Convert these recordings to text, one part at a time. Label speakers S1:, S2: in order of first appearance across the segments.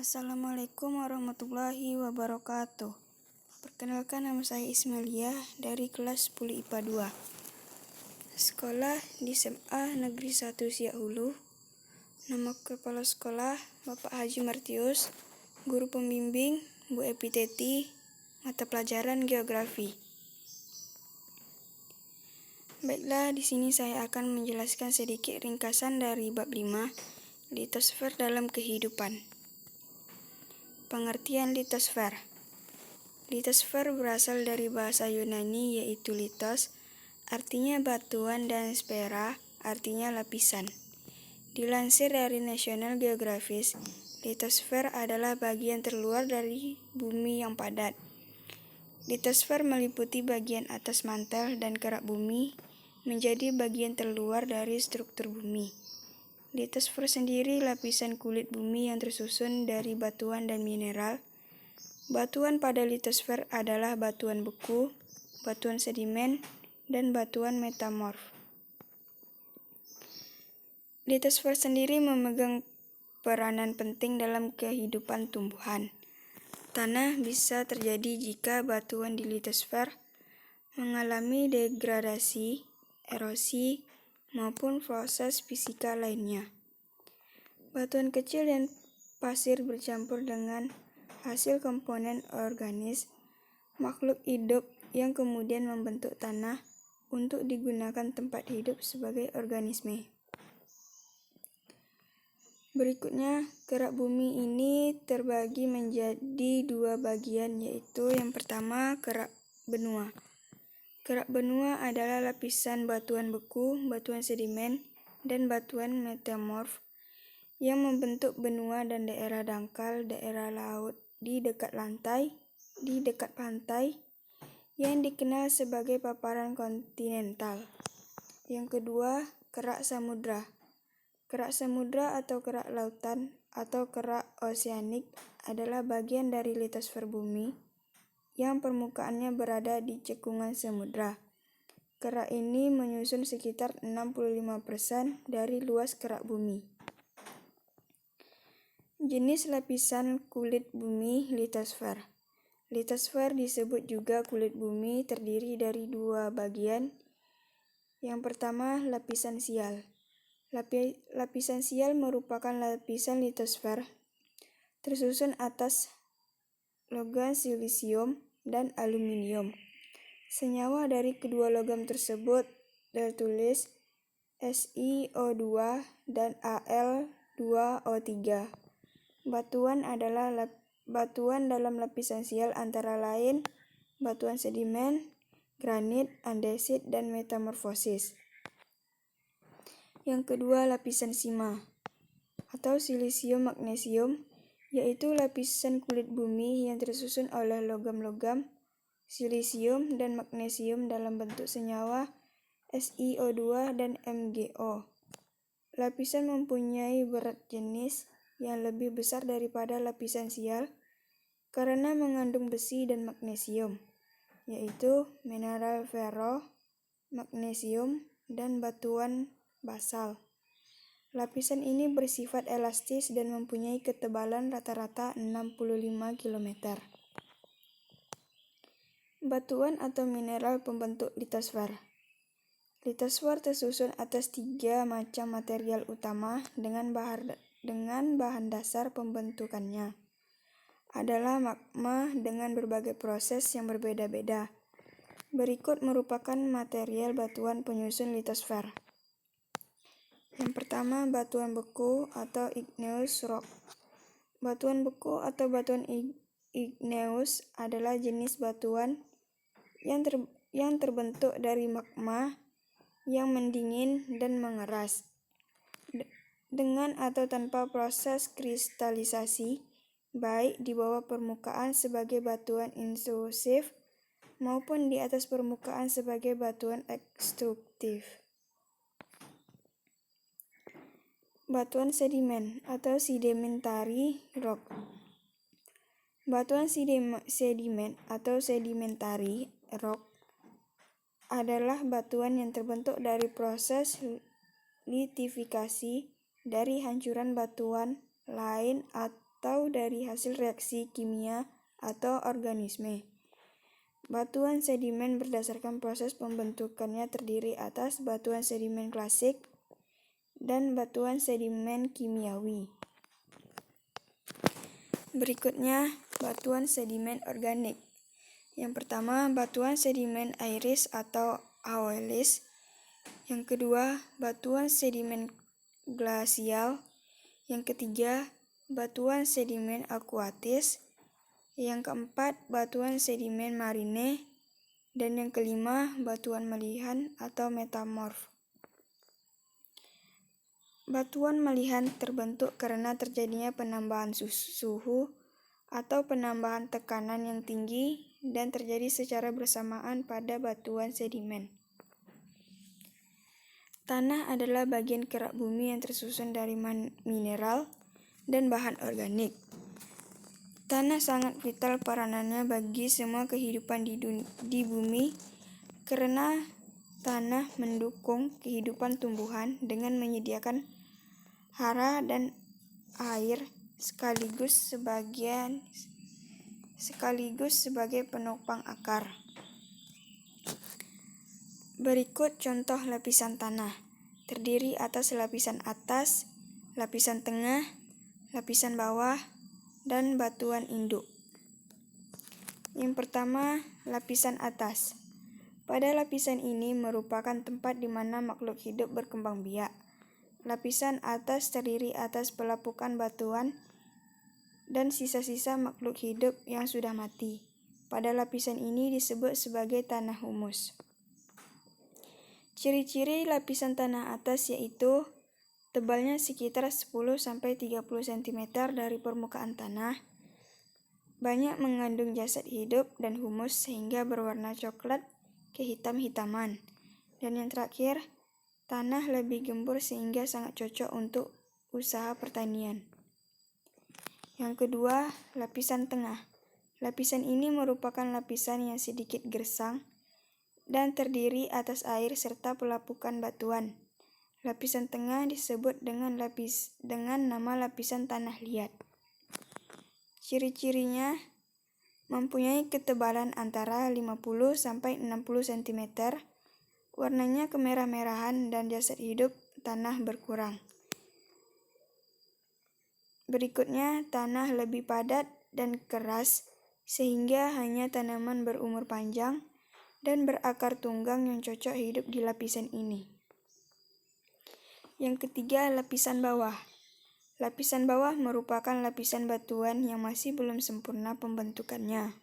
S1: Assalamualaikum warahmatullahi wabarakatuh. Perkenalkan, nama saya Ismailia dari kelas 10 IPA 2. Sekolah di SMA Negeri 1 Siak Hulu. Nama kepala sekolah Bapak Haji Martius. Guru pembimbing Bu Epiteti. Mata pelajaran Geografi. Baiklah, di sini saya akan menjelaskan sedikit ringkasan dari bab 5, litosfer dalam kehidupan. Pengertian litosfer. Litosfer berasal dari bahasa Yunani yaitu litos, artinya batuan, dan sfera, artinya lapisan. Dilansir dari National Geographic, litosfer adalah bagian terluar dari bumi yang padat. Litosfer meliputi bagian atas mantel dan kerak bumi, menjadi bagian terluar dari struktur bumi. Litosfer sendiri lapisan kulit bumi yang tersusun dari batuan dan mineral. Batuan pada litosfer adalah batuan beku, batuan sedimen, dan batuan metamorf. Litosfer sendiri memegang peranan penting dalam kehidupan tumbuhan. Tanah bisa terjadi jika batuan di litosfer mengalami degradasi, erosi, maupun proses fisika lainnya. Batuan kecil dan pasir bercampur dengan hasil komponen organis makhluk hidup yang kemudian membentuk tanah untuk digunakan tempat hidup sebagai organisme. Berikutnya, kerak bumi ini terbagi menjadi dua bagian, yaitu yang pertama kerak benua. Kerak benua adalah lapisan batuan beku, batuan sedimen, dan batuan metamorf yang membentuk benua dan daerah dangkal, daerah laut di dekat pantai, yang dikenal sebagai paparan kontinental. Yang kedua, kerak samudra. Kerak samudra atau kerak lautan atau kerak oseanik adalah bagian dari litosfer bumi yang permukaannya berada di cekungan samudra. Kerak ini menyusun sekitar 65% dari luas kerak bumi. Jenis lapisan kulit bumi litosfer. Litosfer disebut juga kulit bumi, terdiri dari dua bagian. Yang pertama, lapisan sial. Lapisan sial merupakan lapisan litosfer tersusun atas logam silisium dan aluminium. Senyawa dari kedua logam tersebut tertulis SiO2 dan Al2O3. Batuan adalah batuan dalam lapisan sial antara lain batuan sedimen, granit, andesit, dan metamorfosis. Yang kedua, lapisan sima atau silisium magnesium, yaitu lapisan kulit bumi yang tersusun oleh logam-logam silisium dan magnesium dalam bentuk senyawa SiO2 dan MgO. Lapisan mempunyai berat jenis yang lebih besar daripada lapisan sial karena mengandung besi dan magnesium, yaitu mineral ferro, magnesium, dan batuan basal. Lapisan ini bersifat elastis dan mempunyai ketebalan rata-rata 65 km. Batuan atau mineral pembentuk litosfer. Litosfer tersusun atas 3 macam material utama dengan bahan dasar pembentukannya adalah magma dengan berbagai proses yang berbeda-beda. Berikut merupakan material batuan penyusun litosfer. Yang pertama, batuan beku atau igneous rock. Batuan beku atau batuan igneous adalah jenis batuan yang terbentuk dari magma yang mendingin dan mengeras, dengan atau tanpa proses kristalisasi, baik di bawah permukaan sebagai batuan intrusif maupun di atas permukaan sebagai batuan ekstruktif. Batuan sedimen atau sedimentary rock. Batuan sedimen atau sedimentary rock adalah batuan yang terbentuk dari proses litifikasi dari hancuran batuan lain atau dari hasil reaksi kimia atau organisme. Batuan sedimen berdasarkan proses pembentukannya terdiri atas batuan sedimen klasik dan batuan sedimen kimiawi. Berikutnya, batuan sedimen organik. Yang pertama, batuan sedimen airis atau aeolis. Yang kedua, batuan sedimen glasial. Yang ketiga, batuan sedimen akuatis. Yang keempat, batuan sedimen marine. Dan yang kelima, batuan melihan atau metamorf. Batuan melihan terbentuk karena terjadinya penambahan suhu atau penambahan tekanan yang tinggi dan terjadi secara bersamaan pada batuan sedimen. Tanah adalah bagian kerak bumi yang tersusun dari mineral dan bahan organik. Tanah sangat vital peranannya bagi semua kehidupan di bumi karena tanah mendukung kehidupan tumbuhan dengan menyediakan hara dan air sekaligus sebagai penopang akar. Berikut contoh lapisan tanah. Terdiri atas, lapisan tengah, lapisan bawah, dan batuan induk. Yang pertama, lapisan atas. Pada lapisan ini merupakan tempat di mana makhluk hidup berkembang biak. Lapisan atas terdiri atas pelapukan batuan dan sisa-sisa makhluk hidup yang sudah mati. Pada lapisan ini disebut sebagai tanah humus. Ciri-ciri lapisan tanah atas yaitu tebalnya sekitar 10-30 cm dari permukaan tanah, banyak mengandung jasad hidup dan humus sehingga berwarna coklat kehitam-hitaman, dan yang terakhir, tanah lebih gembur sehingga sangat cocok untuk usaha pertanian. Yang kedua, lapisan tengah. Lapisan ini merupakan lapisan yang sedikit gersang dan terdiri atas air serta pelapukan batuan. Lapisan tengah disebut dengan nama lapisan tanah liat. Ciri-cirinya mempunyai ketebalan antara 50-60 cm, warnanya kemerah-merahan dan jasad hidup tanah berkurang. Berikutnya, tanah lebih padat dan keras sehingga hanya tanaman berumur panjang dan berakar tunggang yang cocok hidup di lapisan ini. Yang ketiga, lapisan bawah. Lapisan bawah merupakan lapisan batuan yang masih belum sempurna pembentukannya.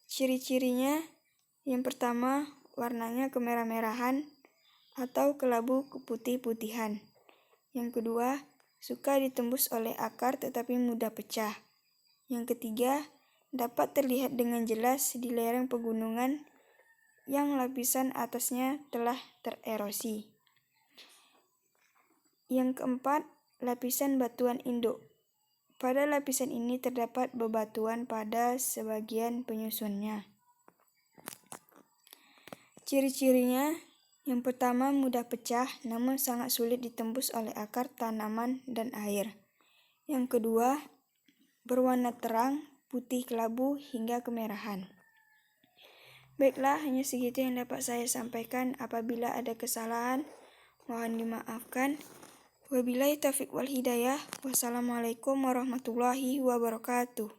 S1: Ciri-cirinya, yang pertama, warnanya kemerah-merahan atau kelabu keputih-putihan. Yang kedua, suka ditembus oleh akar tetapi mudah pecah. Yang ketiga, dapat terlihat dengan jelas di lereng pegunungan yang lapisan atasnya telah tererosi. Yang keempat, lapisan batuan induk. Pada lapisan ini terdapat bebatuan pada sebagian penyusunnya. Ciri-cirinya, yang pertama mudah pecah namun sangat sulit ditembus oleh akar tanaman dan air. Yang kedua, berwarna terang, putih kelabu hingga kemerahan. Baiklah, hanya segitu yang dapat saya sampaikan. Apabila ada kesalahan, mohon dimaafkan. Wabillahi taufiq wal hidayah. Wassalamualaikum warahmatullahi wabarakatuh.